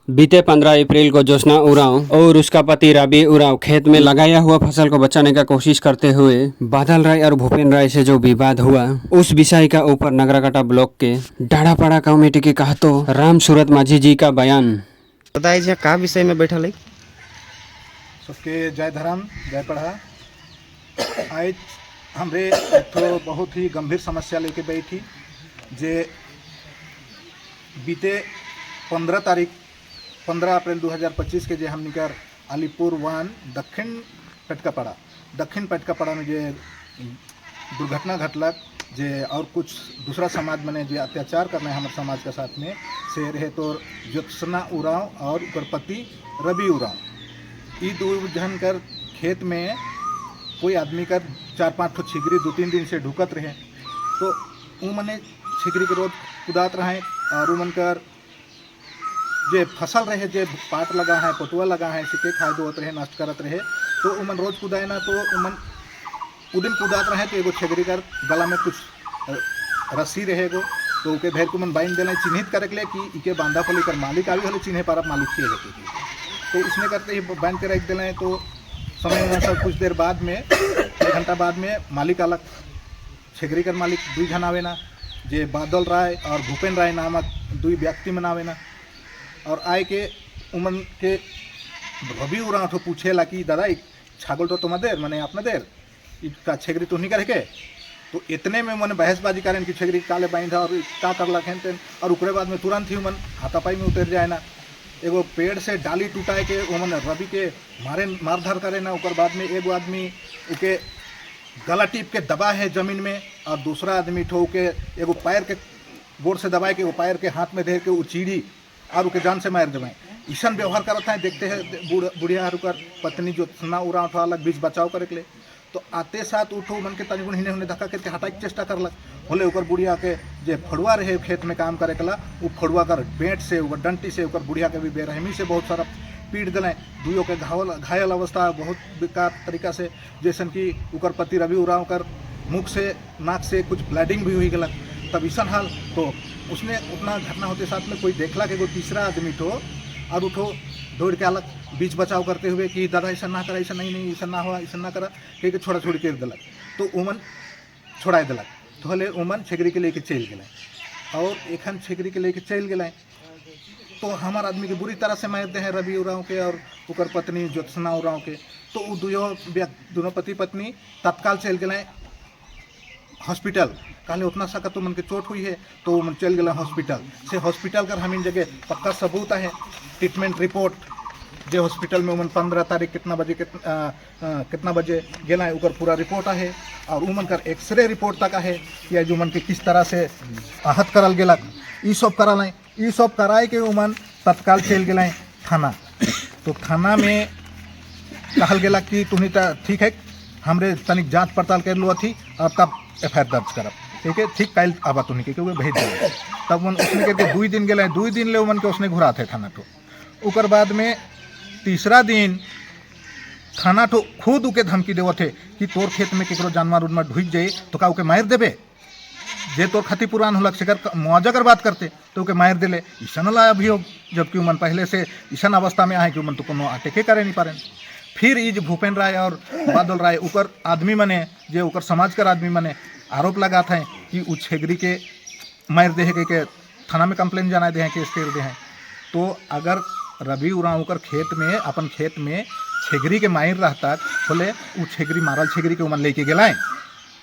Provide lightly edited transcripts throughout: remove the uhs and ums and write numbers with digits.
बीते 15 अप्रैल को ज्योत्सना उरांव और उसका पति रवि उरांव खेत में लगाया हुआ फसल को बचाने का कोशिश करते हुए बादल राय और भूपेन राय से जो विवाद हुआ, उस विषय का ऊपर नगराकाटा ब्लॉक के डाढ़ापाड़ा कमेटी के कहतो राम सूरत माझी जी का बयान। बताइए का विषय में बैठल है। सबके जय धर्म जय पढ़ा। आज हमरे एक ठो बहुत ही गंभीर समस्या लेके बैठी जे बीते 15 अप्रैल 2025 के जे हम निकर अलीपुर वन दक्षिण पटकापाड़ा में जे दुर्घटना घटलक जे और कुछ दूसरा समाज में जे अत्याचार करना है हमारे समाज के साथ में से रहे तो ज्योत्सना उरांव और उनकर पति रवि उरांव। ये दो जन कर खेत में कोई आदमी कर 4-5 ठो छिगरी 2-3 दिन से ढुकत रहे तो वो मने छिगरी के रोज कुदात रहे और वो मन कर जे फसल रहे जे पाट लगा है पटुआ लगा है सिके खाद होत रहे नष्ट करत रहे तो उमन रोज कुदाए ना तो उमन उदिन कुदात रहे तो एगो छिगरी कर गला में कुछ रस्सी रहेगो तो उके भेर को मन बाइन देना चिन्हित करे के लिए कि इके बांधा पली कर मालिक आवी हले चिन्हे पारा मालिक के है तो उसने करते ही बांध के रख देना तो समय अनुसार कुछ देर बाद में 1 घंटा बाद में मालिक अलग छिगरी कर मालिक 2 जन आवे ना जे बादल राय और भूपेन राय नामक 2 व्यक्ति में आवे ना और आए के उमन के रवि उरांव तो पूछेला कि दादा छागल तो तुम्हारे मैंने अपना देर इसका छिगरी तो नहीं करे तो इतने में मैंने बहसबाजी करें कि छिगरी काले बाइंधा और का कर लखें और उकरे बाद में तुरंत ही उमन हाथापाई में उतर जाए ना एगो पेड़ से डाली टूटाए के उमन रवि के मार धार करे ना उकर बाद में एगो आदमी उके गला टीप के दबा है जमीन में और दूसरा आदमी ठो के एगो पैर के गोड़ से दबाए के वो पैर के हाथ में धर के वो चीड़ी और उके जान से मार देवाएं ईसन व्यवहार करत है। देखते हैं बुढ़िया उकर पत्नी ज्योत्सना उरांव उठा अलग बीच बचाव करे के लिए तो आते साथ उठो मन के तनिगुण हिने हुने धक्का करके हटाए के चेष्टा करलक होले उकर बुढ़िया के जे फड़ुआ रहे खेत में काम करे कला वो फड़ुआ कर बेंट से उकर डंटी से उकर बुढ़िया के भी बेरहमी से बहुत सारा पीट दिलें दुइयों के घायल अवस्था बहुत बेकार तरीका से जैसन कि उकर पति रवि उरांव कर मुख से नाक से कुछ ब्लीडिंग भी हुई गलक तब ईसन हाल तो उसने उतना घटना होते साथ में कोई देखला कि वो तीसरा आदमी ठो और उठो दौड़ के अलग बीच बचाव करते हुए कि दादा ऐसा ना करा ऐसा नहीं ऐसा ना हुआ ऐसा ना करा कह छोड़ा छोड़ी कर दिलक तो उमन छोड़ा दिलक तो हले उमन छिगरी के लेके चल गए और एखन छिगरी के लेके चल गए तो हमार आदमी के बुरी तरह से मारते हैं रवि उरांव के और उकर पत्नी ज्योत्सना उरांव के तो वो दोनों पति पत्नी तत्काल चल गए हॉस्पिटल कहले उतना सा तो मन के चोट हुई है तो मन चल गए हॉस्पिटल से हॉस्पिटल कर हम इन जगह पक्का सबूत है ट्रीटमेंट रिपोर्ट जे हॉस्पिटल में उमन 15 तारीख कितना बजे गेला है उकर पूरा रिपोर्ट है और उमन कर एक्सरे रिपोर्ट तक है कि जो मन के किस तरह से आहत करल गेला ई सब कराल ई सब कराए के उमन तत्काल चल गए थाना तो थाना में कहल गेला कि तुम्हें ठीक है हमरे तनिक जांच पड़ताल कर लो थी और तब FIR दर्ज करब ठीक है ठीक कल आबा तुम्हें के भेज दिया तब मन उसने करके 2 दिन गए 2 दिन ले मन के उसने घुरा थे थाना तो उकर बाद में तीसरा दिन थाना तो खुद उके धमकी देव थे कि तोर खेत में केकरो जानवर उनवर ढुक जाए तो का उके मार देबे जे तोर क्षतिपूरण होलक से मुआवजा कर बात करते तो उके मार दिले ईसन ला अभियोग जबकि उमन पहले से ईसन अवस्था में आए कि उमन तो कोनो अटैके करे नहीं पारे फिर इज भूपेन राय और बादल राय उकर आदमी मने जे उकर समाज कर आदमी मने आरोप लगा था कि उ छिगरी के मार दे के थाना में कंप्लेन जाना दे केस कर दे हैं तो अगर रवि उरांव उकर खेत में अपन खेत में छिगरी के मार रहता बोले वो छिगरी मारल छिगरी के उमन लेके गलाएं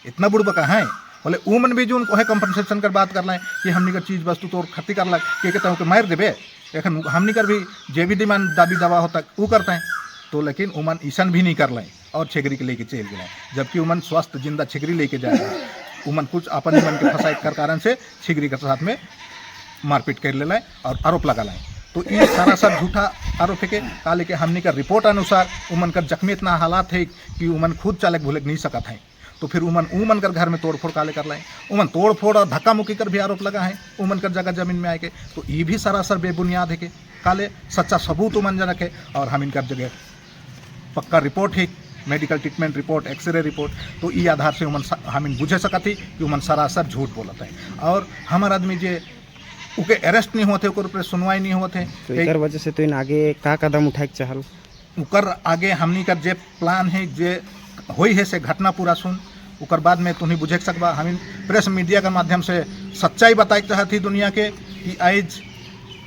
इतना बुड़बका है बोले उमन भी जो उनको है कंपनसेशन कर बात कर लाएं कि हमनी कर चीज़ वस्तु तोर खती कर ला के कहता हूँ मार देवे एखन हमनी कर भी जे भी डिमांड दाबी दवा होता वो करते हैं तो लेकिन उमन ईसन भी नहीं कर लाएं और छिगरी के लेके चल गए जबकि उमन स्वस्थ जिंदा छिगरी लेके जाए उमन कुछ अपन मन के फंसाई कर कारण से छिगरी के साथ में मारपीट कर ले लाए और आरोप लगा लाए तो ये सारा सब झूठा आरोप है के काले के हमनी का रिपोर्ट अनुसार उमन का जख्मी इतना हालात है कि उमन खुद चालक भूले नहीं सकत है तो फिर उमन कर घर में तोड़फोड़ काले कर लाए उमन तोड़फोड़ और धक्का मुक्की कर भी आरोप लगा है उमन कर जगह जमीन में आए के तो ये भी सरासर बेबुनियाद है के काले सच्चा सबूत उमन जन रखे और हम इनकर जगह पक्का रिपोर्ट है medical treatment report x-ray report तो ई आधार से उमन हम बुझे सकती कि उमन सरासर झूठ बोलता है और हमार आदमी जे उके अरेस्ट नहीं होते, ओकर ऊपर सुनवाई नहीं होते। तो एकर वजह से तो इन आगे का कदम उठाए के चाहल? उकर आगे हमनी कर जे प्लान है, जे होई है से घटना पूरा सुन, उकर बाद में तुम्हें बुझे सकबा। हम प्रेस मीडिया के माध्यम से सच्चाई बताए चाहती दुनिया के कि आज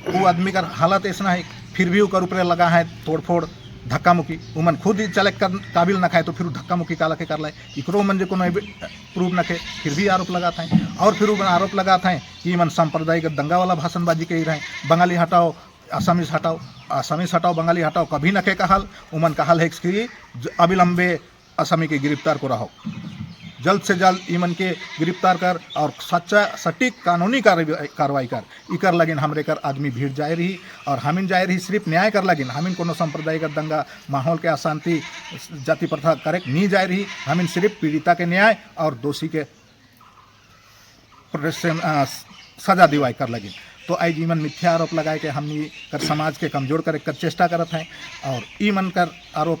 वो आदमी का हालत ऐसा है, फिर भी उकर ऊपर लगा है तोड़फोड़ धक्का मुक्की। उमन खुद ही चले कर काबिल न खाए तो फिर धक्का मुक्की काला के कर लाए, इकरो मन जे कोनो प्रूव न खे, फिर भी आरोप लगाता है। और फिर उमन आरोप लगाता है कि मन सांप्रदायिक दंगा वाला भाषणबाजी के ही रहे, बंगाली हटाओ आसामीज हटाओ, आसामीज हटाओ बंगाली हटाओ, कभी न के कहल। उमन कहल है कि अविलंबे आसामी के गिरफ्तार को रहो, जल्द से जल्द ईमन के गिरफ्तार कर और सच्चा सटीक कानूनी कार्रवाई कर। इकर लगिन हमरे कर आदमी भीड़ जाए रही, और हमिन जाए रही सिर्फ न्याय कर लगिन। हमिन कोनो सांप्रदायिक दंगा माहौल के अशांति जाति प्रथा करे नहीं जाए रही। हमिन सिर्फ पीड़िता के न्याय और दोषी के सजा दिवाई कर लगिन। तो आई जीवन मिथ्या आरोप लगाए के हमनी कर समाज के कमजोर करे कर चेष्टा करत हैं, और ई मन कर आरोप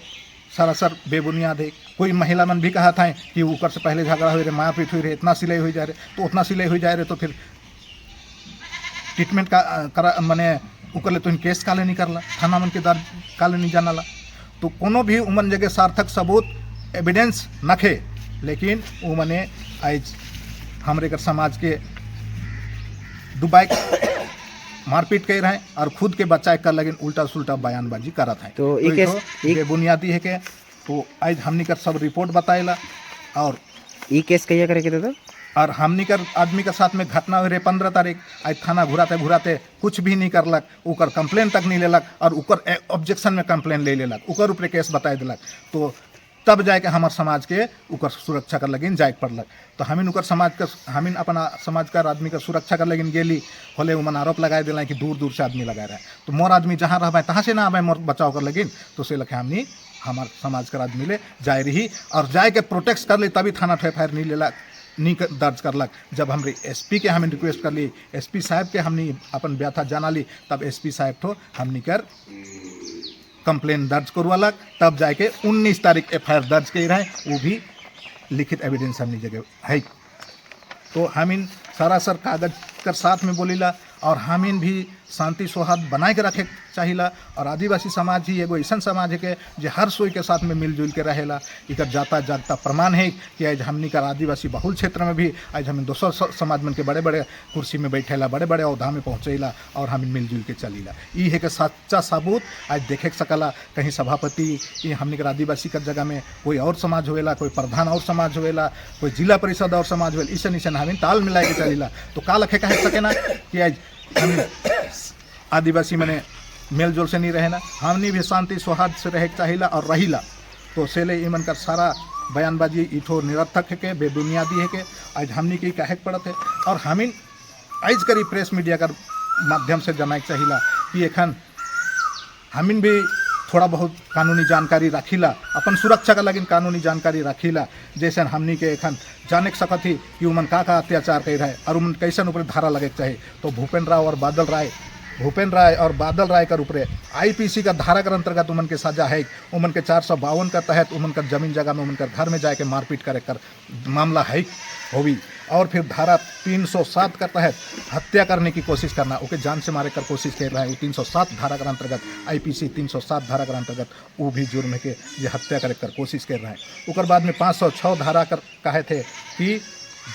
सरासर बेबुनियाद है। कोई महिला मन भी कहा था कि ऊपर से पहले झगड़ा हुई रहे, मारपीट हुई रहे, इतना सिलाई हुई जा रहे, तो उतना सिलाई हुई जा रहे तो फिर ट्रीटमेंट का करा मने उकर तो केस काले नहीं करला, थाना मन के दर्ज काले नहीं जानाला। तो कोनो भी उमन जगह सार्थक सबूत एविडेंस नखे, लेकिन वो मने आज हमरे कर समाज के दुबाई मारपीट कर रहे और खुद के बच्चा कर लगे उल्टा सुल्टा बयानबाजी करत है। तो ये बुनियादी है के तो आज हमनी कर सब रिपोर्ट बताएला, और ई केस कहिया करे के दादा? और हमनी कर आदमी के साथ में घटना हुई रहे 15 तारीख, आज थाना घुराते घुराते कुछ भी नहीं करलक, उकर कंप्लेन तक नहीं लेलक, और उकर ऑब्जेक्शन में कंप्लेन ले लेलक, उकर ऊपर केस बताए दिलक। तो तब जाके हमार समाज के उकर सुरक्षा कर लगिन जाए पड़लक। तो हमिन उकर समाज का हमिन अपना समाज का आदमी का सुरक्षा कर लगिन गेली होले, उमन आरोप लगाए दिला कि दूर दूर से आदमी लगा रहा है। तो मोर आदमी जहाँ रह तहाँ से ना आए मोर बचाव कर लगिन, तो से लखे हमनी हमार समाज का आदमी ले जाए रही, और जाए के प्रोटेक्ट कर ली, तभी थाना FIR नहीं लेला नहीं दर्ज करलक। जब हमरे SP के हमें रिक्वेस्ट कर ली, SP साहब के हमनी अपन व्यथा जाना ली, तब SP साहब तो हमनी कर कंप्लेन दर्ज करवालक, तब जाके 19 तारीख FIR दर्ज कर रहे, वो भी लिखित एविडेंस हमनी जगह है। तो हमिन सरासर कागज कर साथ में बोलीला, और हमिन भी शांति सौहार्द बनाए के रखे चाहिला। और आदिवासी समाज ही एगो ऐसा समाज है के जो हर सोई के साथ में मिलजुल के रहेला। इकर जाता जागता प्रमाण है कि आज हमनी का आदिवासी बहुल क्षेत्र में भी आज हम दोसर समाज मन के बड़े बड़े कुर्सी में बैठेला, बड़े बड़े औहदा में पहुँचेला, और हम मिलजुल के चलीला। ई है कि सच्चा सबूत आज देखे सकला। कहीं सभापति ये हमनी का आदिवासी का जगह में कोई और समाज होएला, कोई प्रधान और समाज होएला, कोई जिला परिषद और समाज होएला, इसे निशन हमें ताल मिला के चलीला। तो का लखे कह सके ना कि आज हम आदिवासी मने मेलजोल से नहीं रहे ना, हमनी भी शांति सौहार्द से रहे चाहिला और रहीला। तो सेले इमन का सारा बयानबाजी इठो निरर्थक है के बेबुनियादी है के आज हमनी की कहे पड़त है। और हमिन आज करी प्रेस मीडिया का माध्यम से जनाए चाहिला कि एखन हमिन भी थोड़ा बहुत कानूनी जानकारी रखीला, अपन सुरक्षा का लगिन कानूनी जानकारी रखीला। जैसे हमनी के एखन जाने सकत ही कि उमन का अत्याचार कर रहा है और उमन कैसन ऊपर धारा लगे के चाहिए। तो भूपेंद्र राय और बादल राय का ऊपर IPC का धारा के अंतर्गत उमन के सजा है। उमन के 452 का तहत उमन का जमीन जगह में उमन का घर में जाके मारपीट करे कर मामला है होवी। और फिर धारा 307 का तहत हत्या करने की कोशिश करना, ओके जान से मारे कर कोशिश कर रहा है। 307 धारा के अंतर्गत IPC 307 धारा के अंतर्गत वो भी जुर्म है कि ये हत्या करे कर कोशिश कर रहा है। उकर बाद में 506 धारा कर कहे थे कि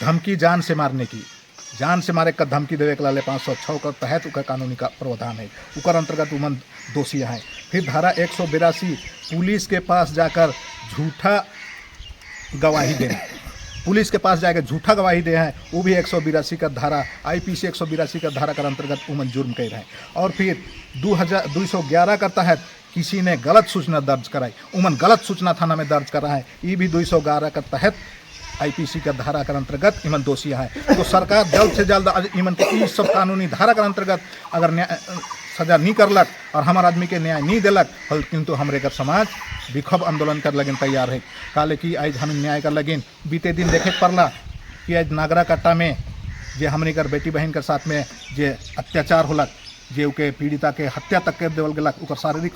धमकी जान से मारने की, जान से मारे का धमकी देवे के लाले 506 का तहत उनका कानूनी का प्रावधान है। उकर अंतर्गत उमन दोषी हैं। फिर धारा 182 पुलिस के पास जाकर झूठा गवाही देना, पुलिस के पास जाकर झूठा गवाही दे हैं, वो भी 182 का धारा IPC 182 का धारा के अंतर्गत उमन जुर्म कर रहे हैं। और फिर 211 का तहत किसी ने गलत सूचना दर्ज कराई, उमन गलत सूचना थाना में दर्ज कर रहा है, ये भी 211 का तहत IPC का धारा के अंतर्गत इमन दोषी है। तो सरकार जल्द से जल्द इमन के इस सब कानूनी धारा के अंतर्गत अगर सजा नहीं करलक और हमार आदमी के न्याय नहीं दिलक, किंतु हमरे कर समाज विक्षोभ आंदोलन कर लगिन तैयार है। काले कि आज हम न्याय कर लगिन। बीते दिन देखे पड़ला कि आज नागरा कट्टा में जे हमने कर बेटी बहन के साथ में जे अत्याचार होलक, जे उके पीड़िता के हत्या तक कर देवल गलक, उकर शारीरिक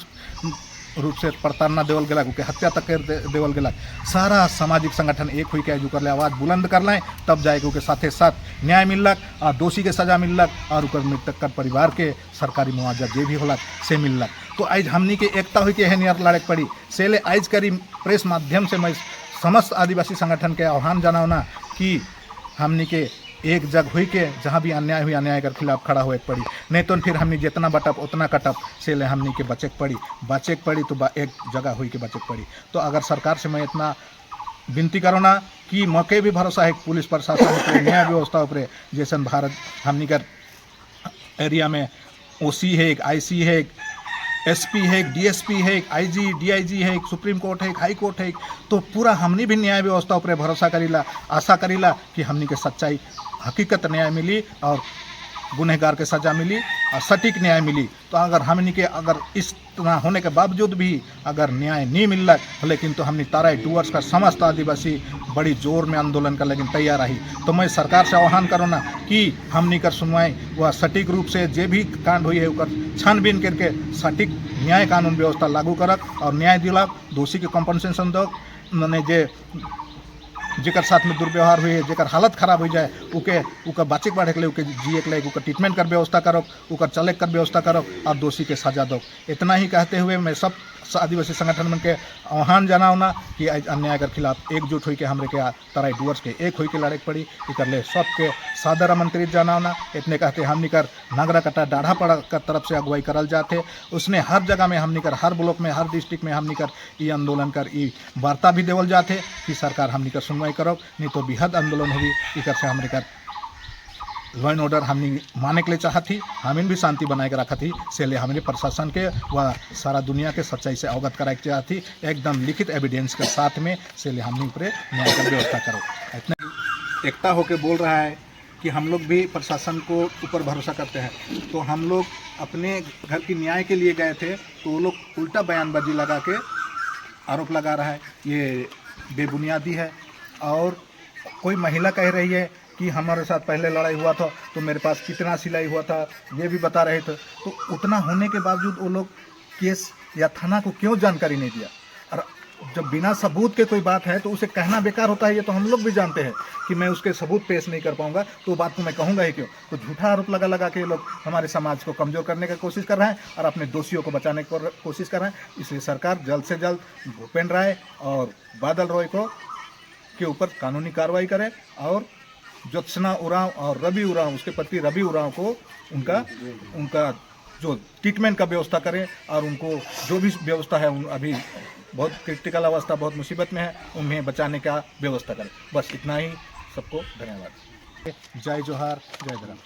रूप से प्रताड़ना देवल गेलक, उनके हत्या तक कर देवल गेलक। सारा सामाजिक संगठन एक हुई के जो कर ले आवाज़ बुलंद कर लें, तब जाए के साथे साथ न्याय मिललक और दोषी के सजा मिललक और उकर मृतक कर परिवार के सरकारी मुआवजा जे भी होलक से मिललक। तो आज हमनी के एकता हुई के नियर लड़े पड़ी से आज करी प्रेस माध्यम से मैं समस्त आदिवासी संगठन के आह्वान जनावना कि हमनी के एक जग हुई के जहाँ भी अन्याय हुई अन्याय के खिलाफ खड़ा हुए पड़ी, नहीं तो फिर हमनी जितना बटप उतना कटप से ले हमनी के बचे पड़ी तो एक जगह हुई के बचे पड़ी। तो अगर सरकार से मैं इतना विनती करो ना कि मौके भी भरोसा है पुलिस प्रशासन पर, न्याय व्यवस्था पर, जैसे भारत हमनी कर एरिया में ओसी है, एक आईसी है, एक एसपी है, एक डीएसपी है, एक आईजी डीआईजी है, एक सुप्रीम कोर्ट है, एक हाई कोर्ट है, तो पूरा हमनी भी न्याय व्यवस्था पर भरोसा करीला, आशा करीला कि हमनी के सच्चाई हकीकत न्याय मिली और गुनहगार के सजा मिली और सटीक न्याय मिली। तो अगर हमनी के अगर इस तरह होने के बावजूद भी अगर न्याय नहीं मिल रहा, लेकिन तो हमनी ताराई डूअर्स का समस्त आदिवासी बड़ी जोर में आंदोलन कर लेकिन तैयार रही। तो मैं सरकार से आह्वान करूँ ना कि हमनी कर सुनवाई वह सटीक रूप से जे भी कांड हुई है उकर छानबीन करके सटीक न्याय कानून व्यवस्था लागू करक और न्याय दिलक, दोषी के कॉम्पनसेशन दो, मैंने जे जेकर साथ में दुर्व्यवहार हुई है, जेकर हालत खराब हो जाए उके बाँचे के बढ़े के लिए, उके जिए के लिए उकर ट्रीटमेंट कर व्यवस्था करो, उकर चले कर व्यवस्था करो और दोषी के सजा दो। इतना ही कहते हुए मैं सब आदिवासी संगठन मन के आह्वान जनावना कि आज अन्याय के खिलाफ एकजुट हुई के हमरे के तराई डूअर्स के एक हुई के लड़े पड़ी। इकर ले सबके सादर आमंत्रित जनावना। इतने कहते हमनी कर नगरा कटा डाढ़ा पड़ा कर तरफ से अगुवाई करल जाते, उसने हर जगह में हमनी कर हर ब्लॉक में हर डिस्ट्रिक्ट में हमनी कर ई आंदोलन कर ई वार्ता भी देवल जाते कि सरकार हमनी कर सुनवाई करो, नहीं तो बेहद आंदोलन हुई। इकर से हमने कर लॉ एंड ऑर्डर हमने माने के लिए चाहती, हमें भी शांति बनाए के रखा थी, से ले हमारे प्रशासन के व सारा दुनिया के सच्चाई से अवगत कराए के चाहती, एकदम लिखित एविडेंस के साथ में से ले हमने ऊपर न्याय का व्यवस्था करो। इतना एकता होकर बोल रहा है कि हम लोग भी प्रशासन को ऊपर भरोसा करते हैं। तो हम लोग अपने घर की न्याय के लिए गए थे, तो वो लोग उल्टा बयानबाजी लगा के आरोप लगा रहा है, ये बेबुनियादी है। और कोई महिला कह रही है कि हमारे साथ पहले लड़ाई हुआ था तो मेरे पास कितना सिलाई हुआ था ये भी बता रहे थे। तो उतना होने के बावजूद वो लोग केस या थाना को क्यों जानकारी नहीं दिया? और जब बिना सबूत के कोई बात है तो उसे कहना बेकार होता है, ये तो हम लोग भी जानते हैं कि मैं उसके सबूत पेश नहीं कर पाऊंगा, तो बात को मैं कहूँगा ही क्यों? तो झूठा आरोप लगा के लोग हमारे समाज को कमज़ोर करने की कोशिश कर रहे हैं और अपने दोषियों को बचाने की कोशिश कर रहे हैं। इसलिए सरकार जल्द से जल्द भूपेंद्र राय और बादल रॉय को के ऊपर कानूनी कार्रवाई करे और ज्योत्सना उरांव और रवि उरांव, उसके पति रवि उरांव को उनका जो ट्रीटमेंट का व्यवस्था करें और उनको जो भी व्यवस्था है अभी बहुत क्रिटिकल अवस्था, बहुत मुसीबत में है, उन्हें बचाने का व्यवस्था करें। बस इतना ही। सबको धन्यवाद। जय जोहार, जय धर्म।